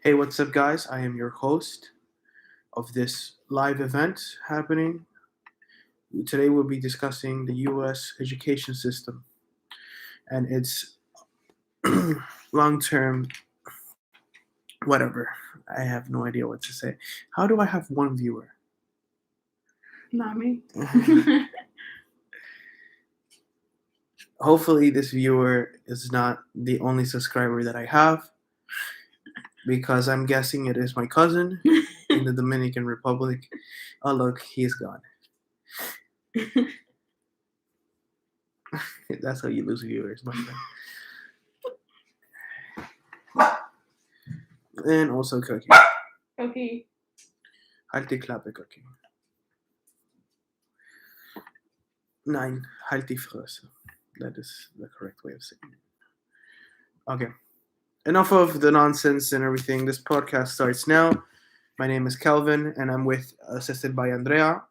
Hey, what's up, guys? I am your host of this live event happening. Today, we'll be discussing the US education system and its long term, whatever. I have no idea what to say. How do I have one viewer? Not me. Hopefully, this viewer is not the only subscriber that I have because I'm guessing it is my cousin in the Dominican Republic. Oh, look, he's gone. That's how you lose viewers, my friend. And also Cookie. Okay. Halt die Klappe, Cookie. Nein, halt die Fresse. That is the correct way of saying it. Okay. Enough of the nonsense and everything. This podcast starts now. My name is Kelvin, and I'm assisted by Andrea,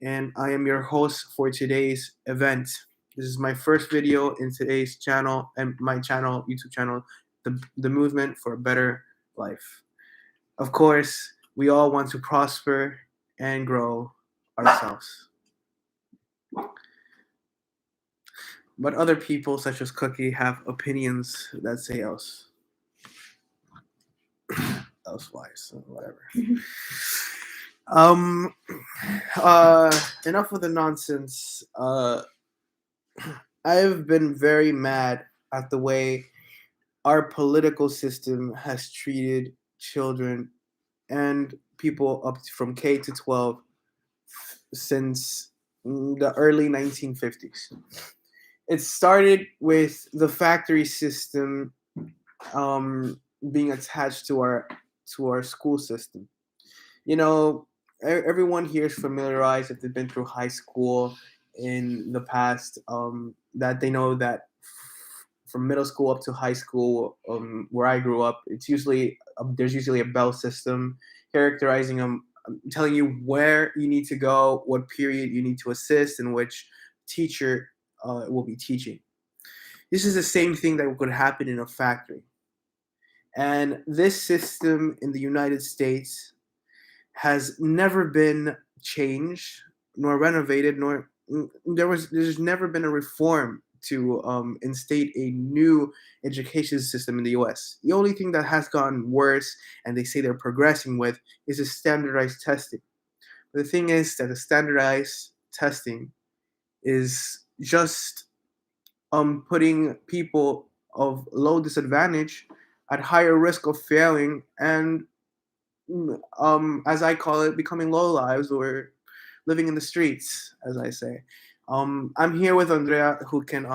and I am your host for today's event. This is my first video in today's channel and my channel, YouTube channel, the movement for a better life. Of course, we all want to prosper and grow ourselves. But other people, such as Cookie, have opinions that say elsewise, so whatever. um, enough of the nonsense. I've been very mad at the way our political system has treated children and people up from K to 12 since the early 1950s. It started with the factory system being attached to our school system. You know, everyone here is familiarized if they've been through high school in the past, that they know that from middle school up to high school, where I grew up, it's usually there's usually a bell system characterizing them, telling you where you need to go, what period you need to assist, and which teacher will be teaching. This is the same thing that could happen in a factory. And this system in the United States has never been changed nor renovated, nor there's never been a reform to instate a new education system in the U.S. The only thing that has gotten worse, and they say they're progressing with, is the standardized testing. But the thing is that the standardized testing is just putting people of low disadvantage at higher risk of failing and as I call it, becoming low lives or living in the streets, as I say. I'm here with Andrea, who can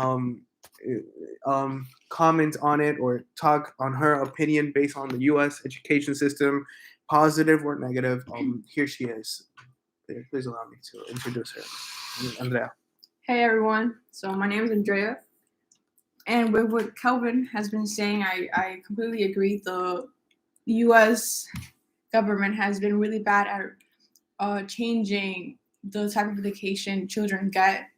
comment on it or talk on her opinion based on the U.S. education system, positive or negative. Here she is. Please allow me to introduce her, Andrea. Hey everyone. So my name is Andrea, and with what Kelvin has been saying, I completely agree. The U.S. government has been really bad at changing the type of education children get,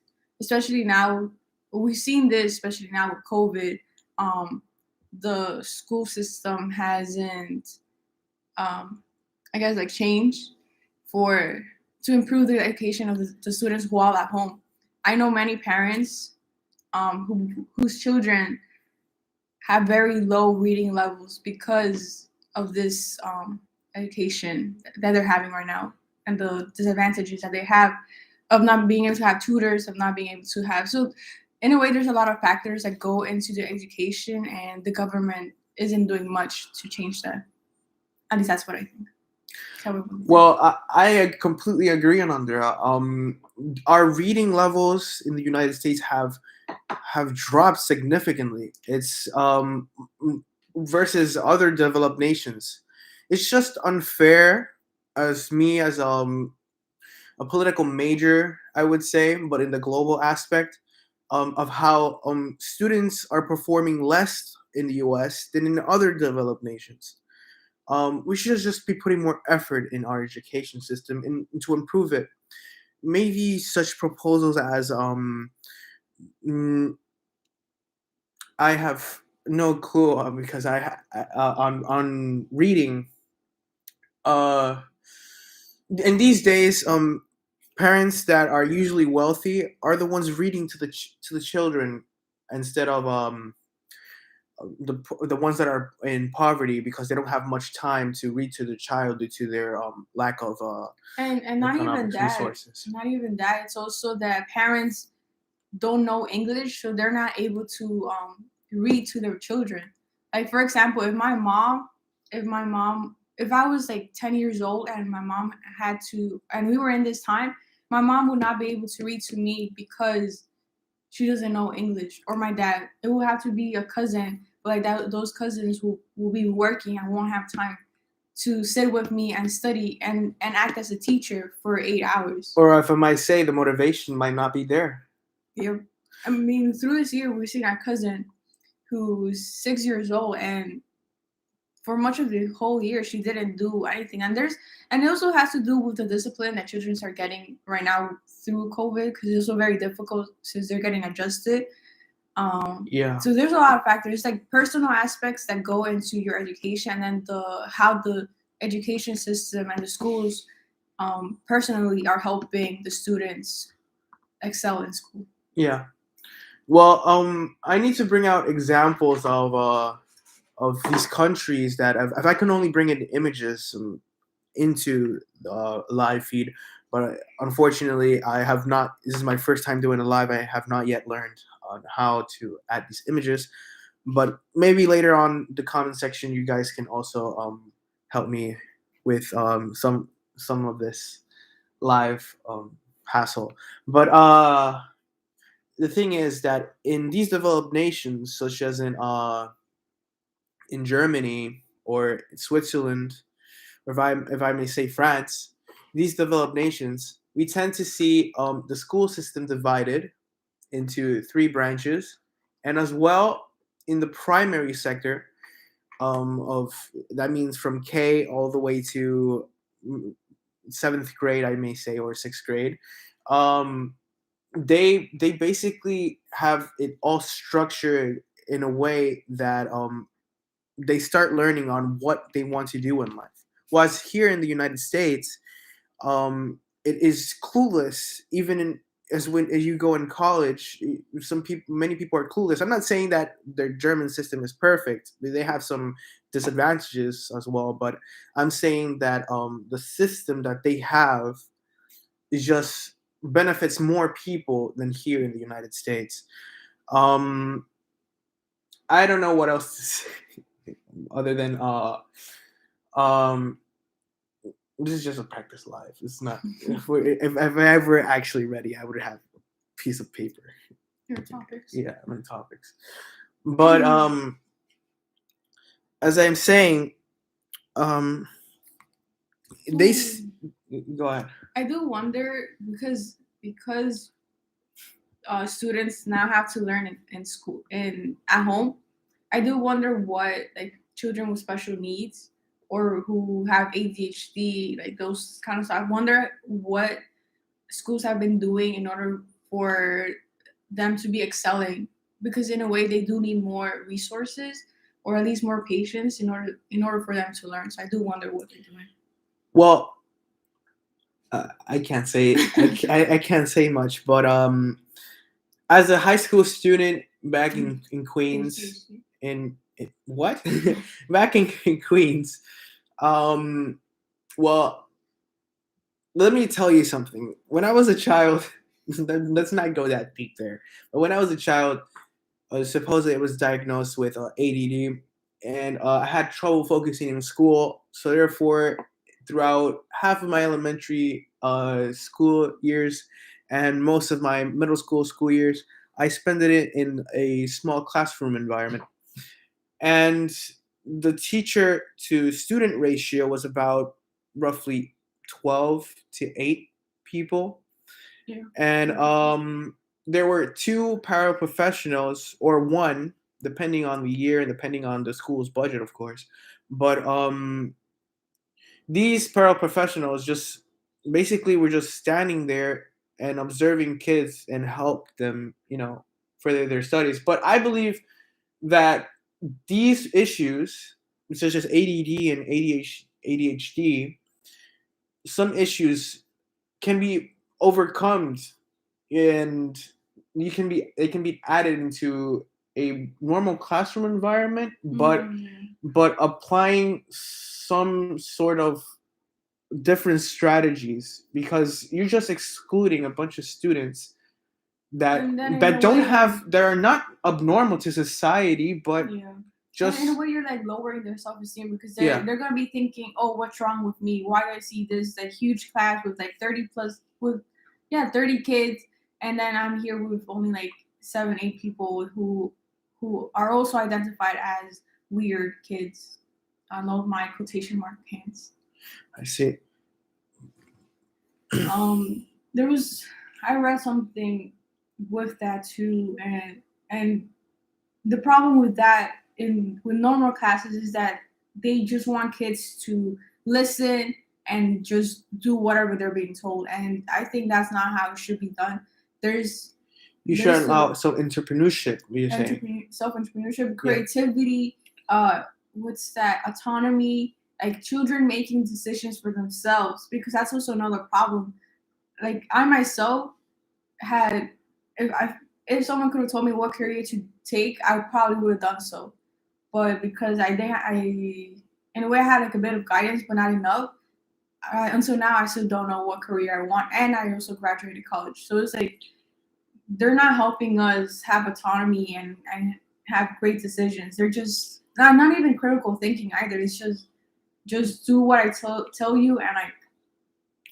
especially now. We've seen this, especially now with COVID. The school system hasn't, I guess, like changed for to improve the education of the students who are at home. I know many parents whose children have very low reading levels because of this education that they're having right now and the disadvantages that they have of not being able to have tutors, of not being able to have. So, in a way, there's a lot of factors that go into the education, and the government isn't doing much to change that. At least that's what I think. Well, I completely agree on Andrea. Our reading levels in the United States have dropped significantly. It's versus other developed nations. It's just unfair as me as a political major, I would say, but in the global aspect of how students are performing less in the U.S. than in other developed nations. We should just be putting more effort in our education system and to improve it. Maybe such proposals as mm, I have no clue because on reading uh in these days parents that are usually wealthy are the ones reading to to the children instead of the ones that are in poverty because they don't have much time to read to the child due to their lack of And not even economic that, resources. not even that. It's also that parents don't know English, so they're not able to read to their children. Like for example, if I was like 10 years old and my mom had to, and we were in this time, my mom would not be able to read to me because she doesn't know English, or my dad. It will have to be a cousin, but like that, those cousins will be working and won't have time to sit with me and study and act as a teacher for 8 hours. Or if I might say, the motivation might not be there. Yeah. I mean, through this year, we've seen our cousin who's 6 years old, and for much of the whole year, she didn't do anything. And it also has to do with the discipline that children are getting right now through COVID, because it's also very difficult since they're getting adjusted. Yeah. So there's a lot of factors, like personal aspects that go into your education, and then how the education system and the schools personally are helping the students excel in school. Yeah. Well, I need to bring out examples of these countries that if I can only bring in images into the live feed, but unfortunately, I have not. This is my first time doing a live. I have not yet learned on how to add these images, but maybe later on the comment section, you guys can also help me with some of this live hassle. But the thing is that in these developed nations, such as in Germany or Switzerland, or if I may say France, these developed nations, we tend to see the school system divided into three branches, and as well in the primary sector of that means from K all the way to seventh grade, I may say, or sixth grade. Um, they basically have it all structured in a way that they start learning on what they want to do in life. Whereas here in the United States, it is clueless. Even in as you go in college, many people are clueless. I'm not saying that their German system is perfect. They have some disadvantages as well, but I'm saying that the system that they have is just benefits more people than here in the United States. Um, I don't know what else to say other than um this is just a practice live. It's not if I were actually ready, I would have a piece of paper. Your topics. Yeah, my topics. But as I'm saying, um they go ahead. I do wonder because students now have to learn in school and at home. I do wonder what like children with special needs or who have ADHD, like those kind of stuff. I wonder what schools have been doing in order for them to be excelling, because in a way they do need more resources or at least more patience in order for them to learn. So I do wonder what they're doing. Well, I can't say I can't say much, but as a high school student back in Queens, in what back in Queens, well, let me tell you something. When I was a child, let's not go that deep there. But when I was a child, supposedly I was diagnosed with ADD, and I had trouble focusing in school. So therefore, throughout half of my elementary school years and most of my middle school years, I spent it in a small classroom environment. And the teacher to student ratio was about roughly 12 to 8 people. Yeah. And there were two paraprofessionals, or one, depending on the year and depending on the school's budget, of course. But these paraprofessionals just basically were just standing there and observing kids and help them, further their studies. But I believe that these issues, such as ADD and ADHD, some issues can be overcome, and it can be added into a normal classroom environment, but applying some sort of different strategies, because you're just excluding a bunch of students that are not abnormal to society, but just in a way you're like lowering their self-esteem, because they're gonna be thinking, oh, what's wrong with me? Why do I see this like huge class with like 30 kids, and then I'm here with only like 7-8 people who are also identified as weird kids. I love my quotation mark pants. I see. I read something with that too, and the problem with that with normal classes is that they just want kids to listen and just do whatever they're being told, and I think that's not how it should be done. You should allow self-entrepreneurship. Self-entrepreneurship, creativity, what's that, autonomy, like children making decisions for themselves, because that's also another problem. Like I myself had, if someone could have told me what career to take, I probably would have done so. But because in a way I had like a bit of guidance, but not enough. Until now, I still don't know what career I want, and I also graduated college, so it's like they're not helping us have autonomy and have great decisions. They're just not even critical thinking either. It's just do what I tell you, and I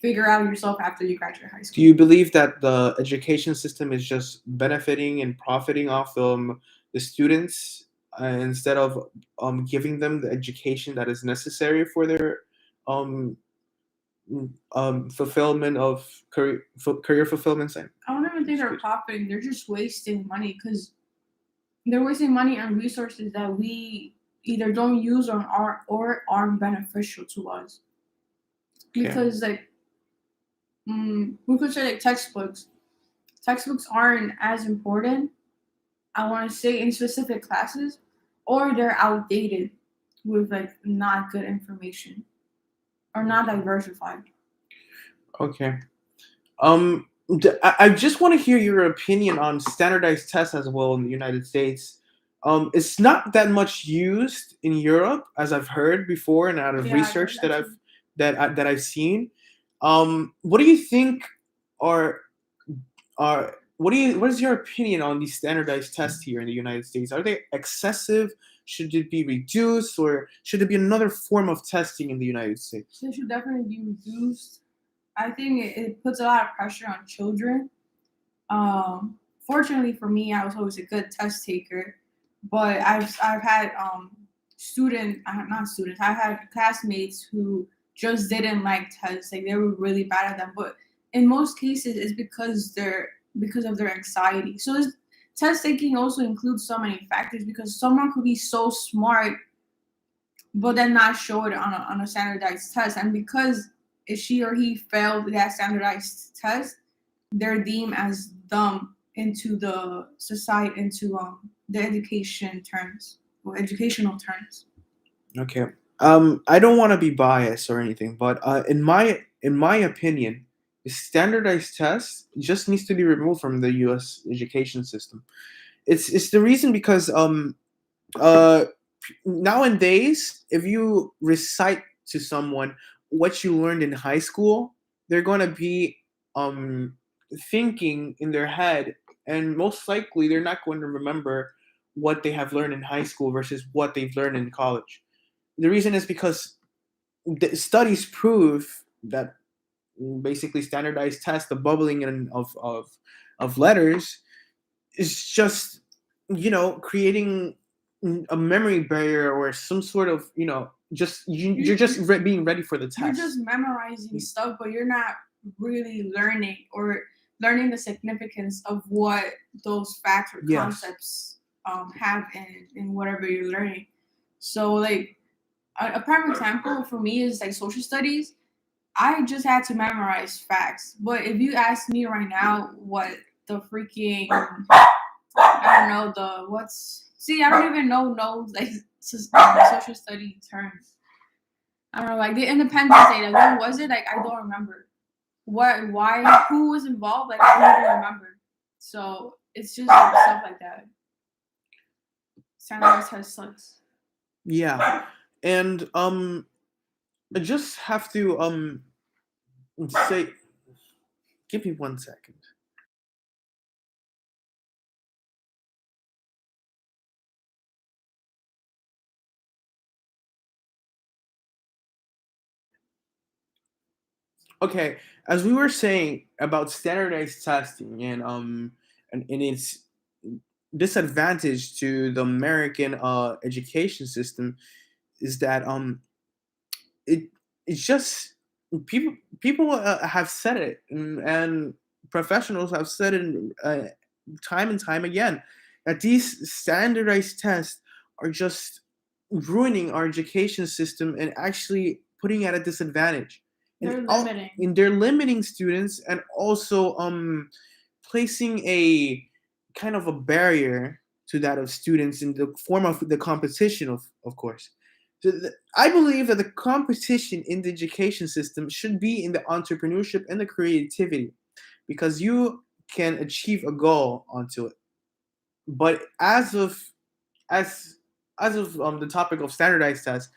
figure out yourself after you graduate high school. Do you believe that the education system is just benefiting and profiting off the students, instead of giving them the education that is necessary for their um, fulfillment of career fulfillment? I don't even think they're profiting. They're just wasting money, because they're wasting money on resources that we either don't use or aren't beneficial to us. Because like we could say like textbooks. Textbooks aren't as important, I want to say, in specific classes, or they're outdated with like not good information or not diversified. Okay. I just want to hear your opinion on standardized tests as well in the United States. It's not that much used in Europe, as I've heard before, and out of research that I've seen. What do you think are what is your opinion on these standardized tests here in the United States? Are they excessive? Should it be reduced, or should it be another form of testing in the United States? They should definitely be reduced. I think it puts a lot of pressure on children. Fortunately for me, I was always a good test taker, but I've had I've had classmates who just didn't like tests. Like they were really bad at them, but in most cases, it's because of their anxiety. So test taking also includes so many factors, because someone could be so smart, but then not show it on a standardized test, and because if she or he failed that standardized test, they're deemed as dumb into the society, into the education terms or educational terms. Okay. I don't want to be biased or anything, but in my opinion, the standardized test just needs to be removed from the U.S. education system. It's the reason because uh, nowadays, if you recite to someone what you learned in high school, they're gonna be thinking in their head, and most likely they're not going to remember what they have learned in high school versus what they've learned in college. The reason is because the studies prove that basically standardized tests, the bubbling in of letters, is just creating a memory barrier or some sort of you're just being ready for the test. You're just memorizing stuff, but you're not really learning the significance of what those facts or concepts have in whatever you're learning. So like a prime example for me is like social studies. I just had to memorize facts, but if you ask me right now what the freaking I don't know what's See, I don't even know like social study terms. I don't know, like the Independence Day. Like, what was it? Like, I don't remember. What? Why? Who was involved? Like, I don't even remember. So it's just like stuff like that. Standardized test sucks. Yeah, and I just have to say, give me 1 second. Okay, as we were saying about standardized testing and its disadvantage to the American education system is that it it's just people have said it, and professionals have said it time and time again, that these standardized tests are just ruining our education system and actually putting at a disadvantage. They're limiting. And they're limiting students, and also placing a kind of a barrier to that of students in the form of the competition, of course. So I believe that the competition in the education system should be in the entrepreneurship and the creativity, because you can achieve a goal onto it. But as of the topic of standardized tests,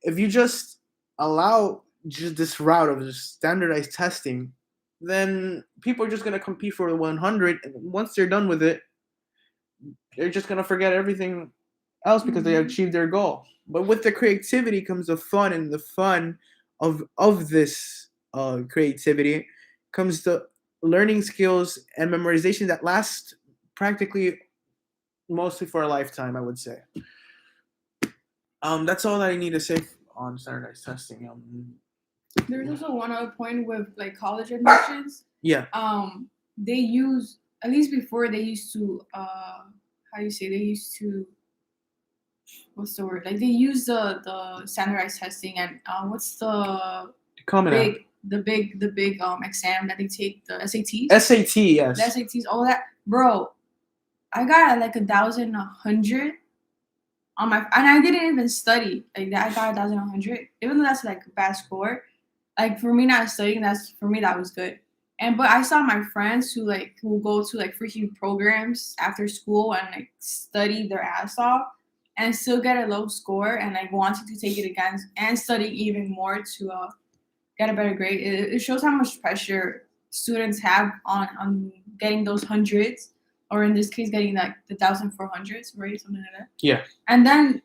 if you just allow just this route of just standardized testing, then people are just going to compete for the 100, and once they're done with it, they're just going to forget everything else because they achieved their goal. But with the creativity comes the fun, and the fun of this creativity comes the learning skills and memorization that last practically mostly for a lifetime, I would say. That's all that I need to say on standardized testing. There's also one other point with like college admissions. Yeah. They use, at least before, they used to how you say, they used to, what's the word? Like they use the standardized testing, and what's the Common big exam that they take, the SATs. SAT, yes. The SATs, all that, bro. I got like 1,100 on my, and I didn't even study like that. I got 1,100, even though that's like a bad score. Like for me not studying, that was good. And but I saw my friends who go to like freaking programs after school and like study their ass off and still get a low score, and like wanting to take it again and study even more to get a better grade. It shows how much pressure students have on getting those hundreds, or in this case, getting like the 1,400s, right? Something like that. Yeah. And then,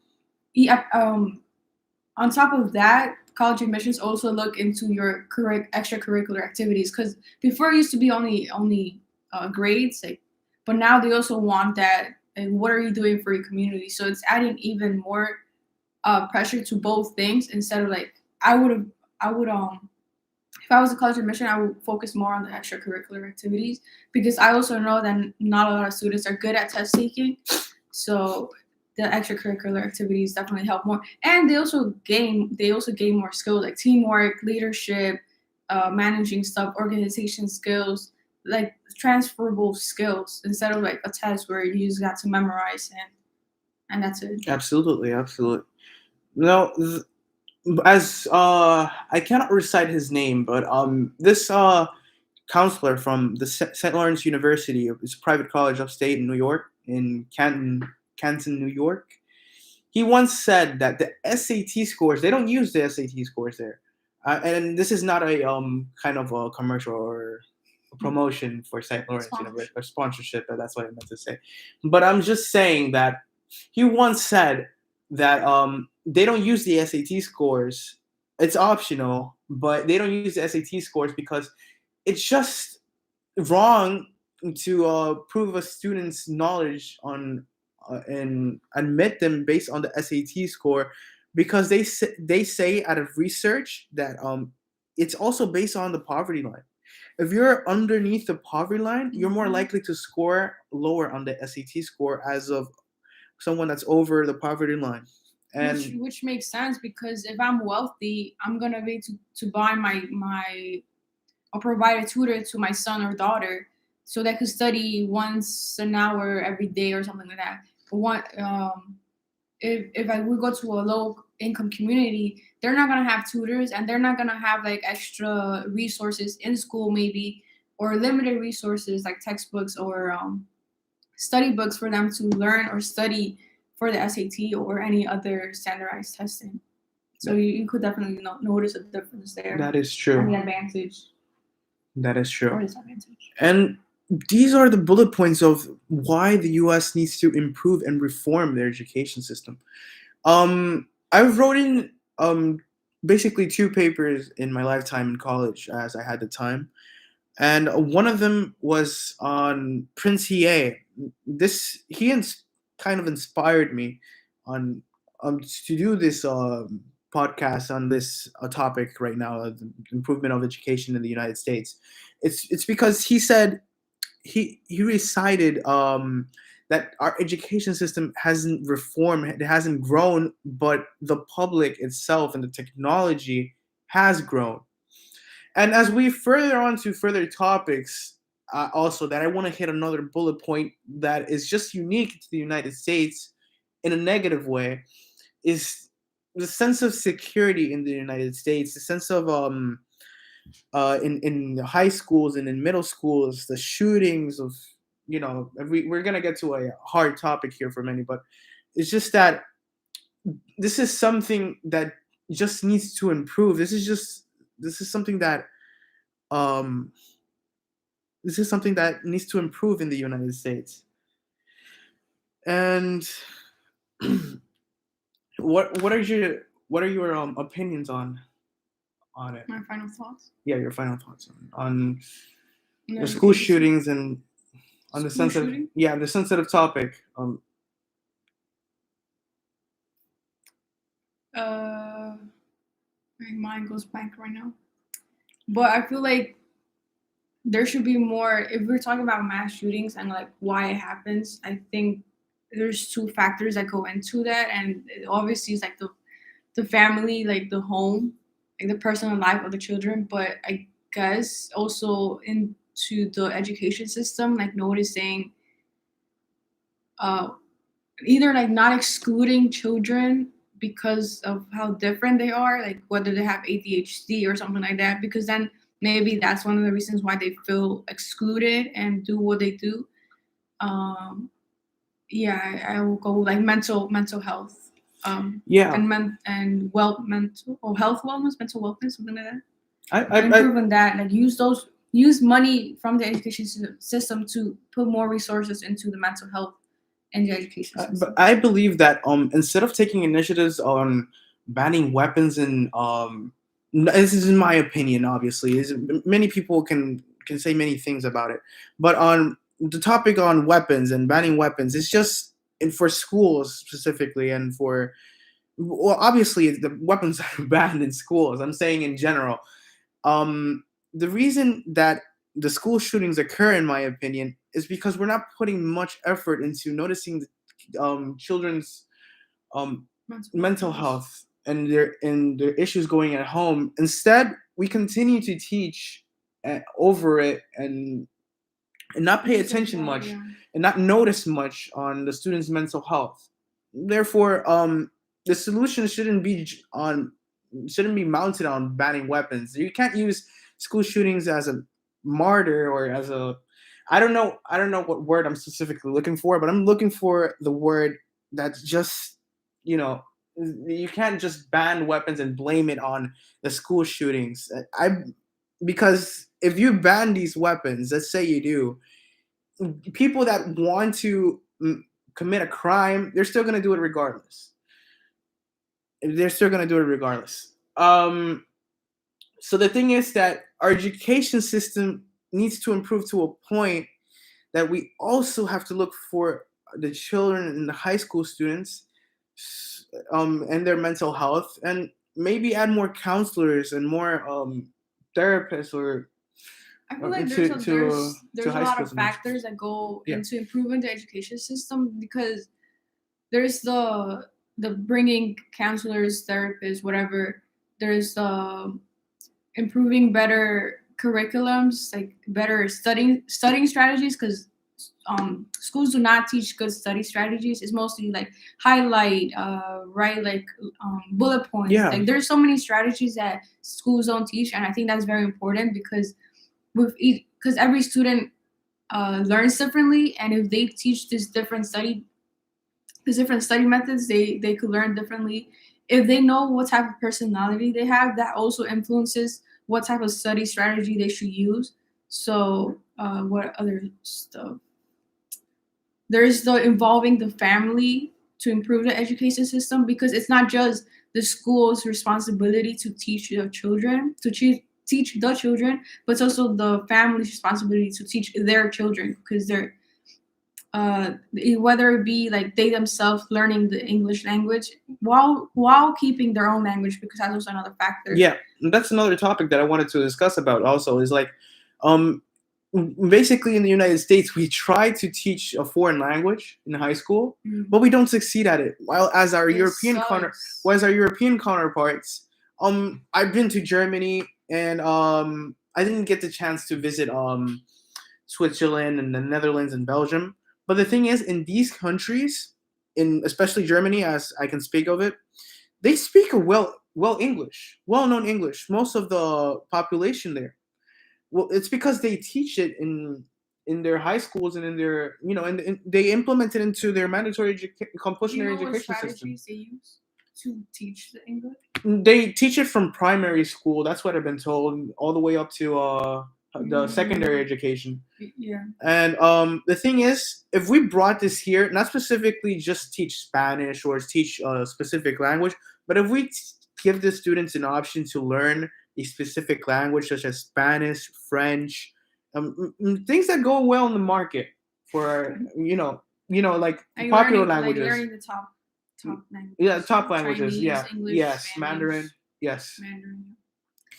on top of that, college admissions also look into your extracurricular activities, because before it used to be only grades, like, but now they also want that. And what are you doing for your community? So it's adding even more pressure to both things. Instead of like, I would if I was a college admission, I would focus more on the extracurricular activities, because I also know that not a lot of students are good at test taking. So the extracurricular activities definitely help more, and they also gain more skills like teamwork, leadership, managing stuff, organization skills, like transferable skills, instead of like a test where you just got to memorize and that's it. Absolutely. No, as I cannot recite his name, but this counselor from the St. Lawrence University, it's a private college upstate in New York, in Canton, New York. He once said that the SAT scores, they don't use the SAT scores there, and this is not a kind of a commercial or a promotion for St. Lawrence University or sponsorship. That's what I meant to say. But I'm just saying that he once said that they don't use the SAT scores. It's optional, but they don't use the SAT scores because it's just wrong to prove a student's knowledge on and admit them based on the SAT score, because they say out of research that it's also based on the poverty line. If you're underneath the poverty line, you're more likely to score lower on the SAT score as of someone that's over the poverty line. And which makes sense, because if I'm wealthy, I'm gonna be to buy my or provide a tutor to my son or daughter so they could study once an hour every day or something like that. one if I would go to a low income community, they're not gonna have tutors and they're not gonna have like extra resources in school maybe, or limited resources like textbooks or study books for them to learn or study for the SAT or any other standardized testing. So you could definitely notice a difference there. That is And true. the advantage That is or true. disadvantage. And these are the bullet points of why the U.S. needs to improve and reform their education system. I wrote in basically 2 papers in my lifetime in college, as I had the time, and one of them was on Prince EA. Kind of inspired me on to do this podcast on this topic right now, the improvement of education in the United States. It's because he said he recited that our education system hasn't reformed, it hasn't grown, but the public itself and the technology has grown. And as we further on to further topics, also that I want to hit another bullet point that is just unique to the United States in a negative way is the sense of security in the United States, the sense of in high schools and in middle schools, the shootings of, we're gonna get to a hard topic here for many, but it's just that this is something that just needs to improve. This is something that um needs to improve in the United States. And what are your opinions on it? My final thoughts. Yeah, your final thoughts on the school shootings and on the the sensitive topic. My mind goes blank right now. But I feel like there should be more. If we're talking about mass shootings and like why it happens, I think there's 2 factors that go into that, and obviously it's like the family, like the home, like the personal life of the children. But I guess also into the education system, like noticing, either like not excluding children because of how different they are, like whether they have ADHD or something like that, because then maybe that's one of the reasons why they feel excluded and do what they do. Yeah, I will go like mental health. Yeah. And mental or health wellness, mental wellness, something like that. I Improving that, like use money from the education system to put more resources into the mental health and the education system. But I believe that instead of taking initiatives on banning weapons and this is in my opinion, obviously, is many people can say many things about it, but on the topic on weapons and banning weapons, it's just and for schools specifically, and for, well, obviously the weapons are banned in schools. I'm saying in general. The reason that the school shootings occur, in my opinion, is because we're not putting much effort into noticing the, children's mental health and their issues going at home. Instead, we continue to teach over it and not pay attention much, and not notice much on the students' mental health. Therefore, the solution shouldn't be mounted on banning weapons. You can't use school shootings as a martyr or as a, I don't know what word I'm specifically looking for, but I'm looking for the word that's just, you can't just ban weapons and blame it on the school shootings. Because if you ban these weapons, let's say you do, people that want to commit a crime, they're still going to do it regardless. So the thing is that our education system needs to improve to a point that we also have to look for the children and the high school students and their mental health, and maybe add more counselors and more therapists, or I feel like there's a lot of factors that go into improving the education system, because there's the bringing counselors, therapists, whatever. There's improving better curriculums, like better studying strategies, because schools do not teach good study strategies. It's mostly like highlight, write like bullet points. Yeah. Like there's so many strategies that schools don't teach, and I think that's very important because because every student learns differently, and if they teach these different study methods, they could learn differently. If they know what type of personality they have, that also influences what type of study strategy they should use. So what other stuff? There's the involving the family to improve the education system, because it's not just the school's responsibility to teach the children, teach the children, but it's also the family's responsibility to teach their children, because they're whether it be like they themselves learning the English language while keeping their own language, because that's also another factor. Yeah, that's another topic that I wanted to discuss about also, is like basically in the United States we try to teach a foreign language in high school, but we don't succeed at it. While as our European counterparts, I've been to Germany, and I didn't get the chance to visit Switzerland and the Netherlands and Belgium. But the thing is, in these countries, in especially Germany, as I can speak of it, they speak well-known English. Most of the population there. Well, it's because they teach it in their high schools and in their and they implement it into their mandatory compulsory education system. They use to teach the English? They teach it from primary school. That's what I've been told, all the way up to the secondary education. Yeah. And the thing is, if we brought this here, not specifically just teach Spanish or teach a specific language, but if we give the students an option to learn a specific language such as Spanish, French, things that go well in the market for like popular languages. Like learning the top languages. Yeah, top languages. Chinese, Yeah, English, yes, Spanish, Mandarin. Yes. Mandarin.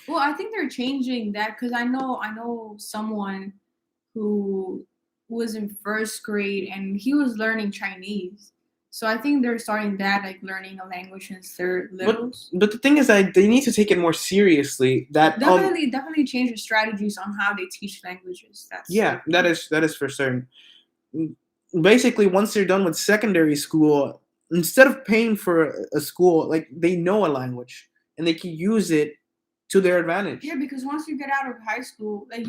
Well, I think they're changing that, because I know someone who was in first grade and he was learning Chinese. So I think they're starting that, like learning a language since they're little. But the thing is that they need to take it more seriously. That definitely change the strategies on how they teach languages. That is for certain. Basically, once they're done with secondary school, instead of paying for a school, like they know a language and they can use it to their advantage. Yeah, because once you get out of high school, like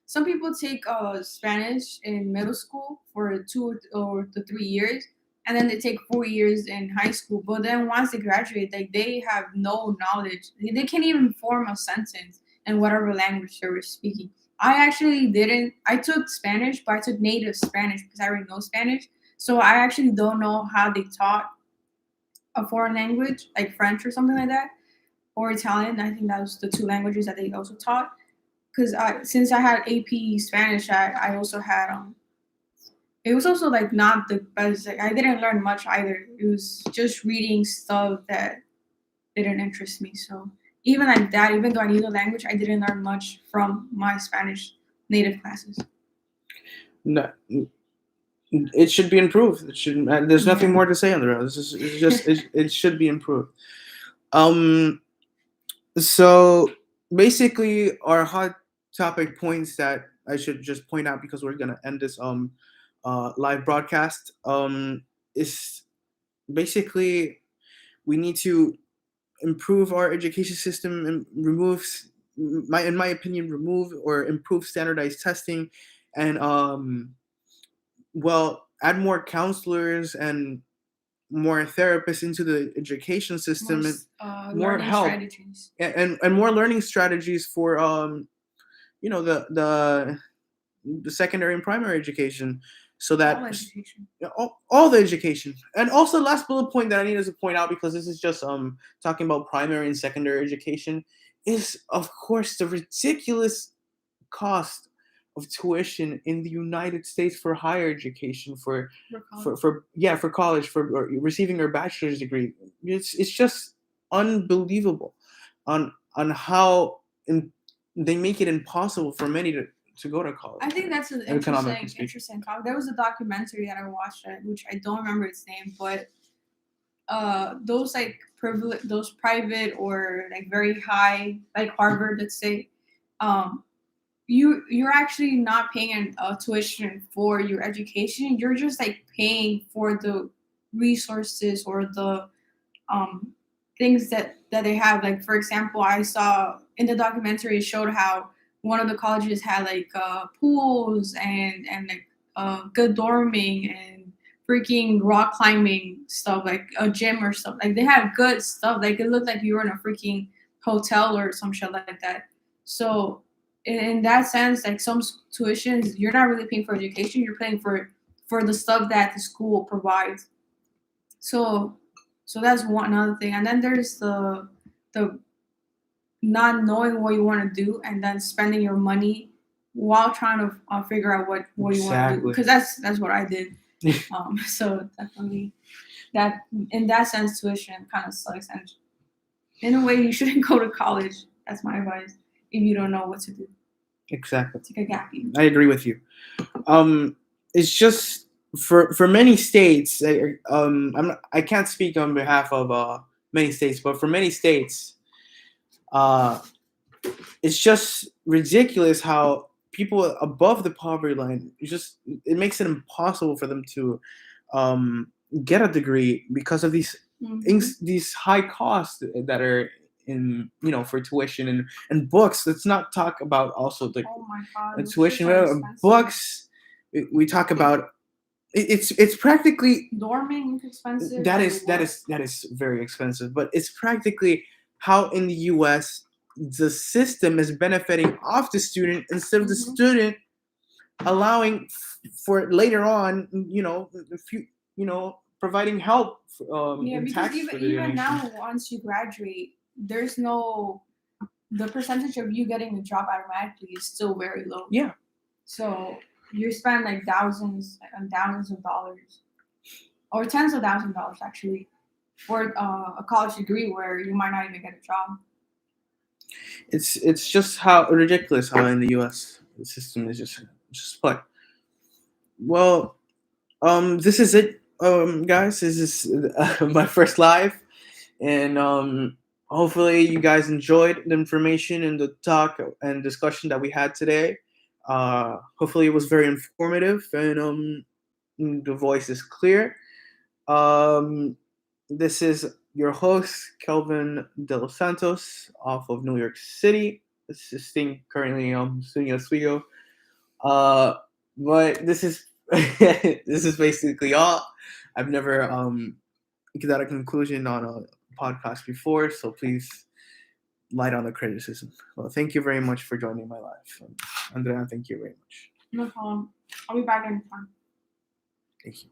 some people take Spanish in middle school for 2 or 3 years, and then they take 4 years in high school. But then once they graduate, like they have no knowledge. They can't even form a sentence in whatever language they were speaking. I actually didn't. I took Spanish, but I took native Spanish because I already know Spanish. So I actually don't know how they taught a foreign language, like French or something like that, or Italian. I think that was the 2 languages that they also taught. Because since I had AP Spanish, I also had it was also like not the best. Like I didn't learn much either. It was just reading stuff that didn't interest me. So even like that, even though I knew the language, I didn't learn much from my Spanish native classes. No, it should be improved. It should. There's nothing more to say on the road. It should be improved. So basically, our hot topic points that I should just point out, because we're gonna end this live broadcast, is basically we need to improve our education system and in my opinion, remove or improve standardized testing, and add more counselors and more therapists into the education system, and more help strategies. And more learning strategies for the secondary and primary education, so that all the education. And also, last bullet point that I needed to point out, because this is just talking about primary and secondary education, is of course the ridiculous cost of tuition in the United States for higher education, for college, for receiving your bachelor's degree. It's just unbelievable on how they make it impossible for many to go to college. I think that's an interesting topic. There was a documentary that I watched, which I don't remember its name, but those like those private or like very high, like Harvard, let's say, you're actually not paying a tuition for your education. You're just like paying for the resources or the um things that they have. Like for example, I saw in the documentary it showed how one of the colleges had like pools and like good dorming and freaking rock climbing stuff, like a gym or stuff. Like they had good stuff. Like it looked like you were in a freaking hotel or some shit like that. So in that sense, like some tuitions, you're not really paying for education. You're paying for the stuff that the school provides. So so that's one other thing. And then there's the not knowing what you want to do and then spending your money while trying to figure out what you want to do. Exactly. Because that's what I did. So definitely that in that sense, tuition kind of sucks. And in a way, you shouldn't go to college. That's my advice. If you don't know what to do, Exactly. take a gap year. I agree with you. It's just for many states. I can't speak on behalf of many states, but for many states, it's just ridiculous how people above the poverty line it makes it impossible for them to get a degree because of these these high costs that are in for tuition and books. Let's not talk about also the Oh my god, tuition expensive. books. We talk about it's practically dorming is expensive. that is very expensive, but it's practically how in the US the system is benefiting off the student instead of the student allowing for later on, providing help in because tax even now, once you graduate, there's no the percentage of you getting a job automatically is still very low. Yeah. So you spend like thousands and thousands of dollars, or tens of thousands of dollars actually, for a college degree where you might not even get a job. It's just how ridiculous how in the US the system is just put. Well, this is it, guys. This is my first live, and hopefully you guys enjoyed the information and the talk and discussion that we had today. Hopefully it was very informative and the voice is clear. This is your host Kelvin De Los Santos off of New York City, assisting currently Studio Oswego. But this is this is basically all. I've never got a conclusion on a podcast before, so please light on the criticism. Well, thank you very much for joining my live. Andrea, thank you very much. No problem. I'll be back anytime. Thank you.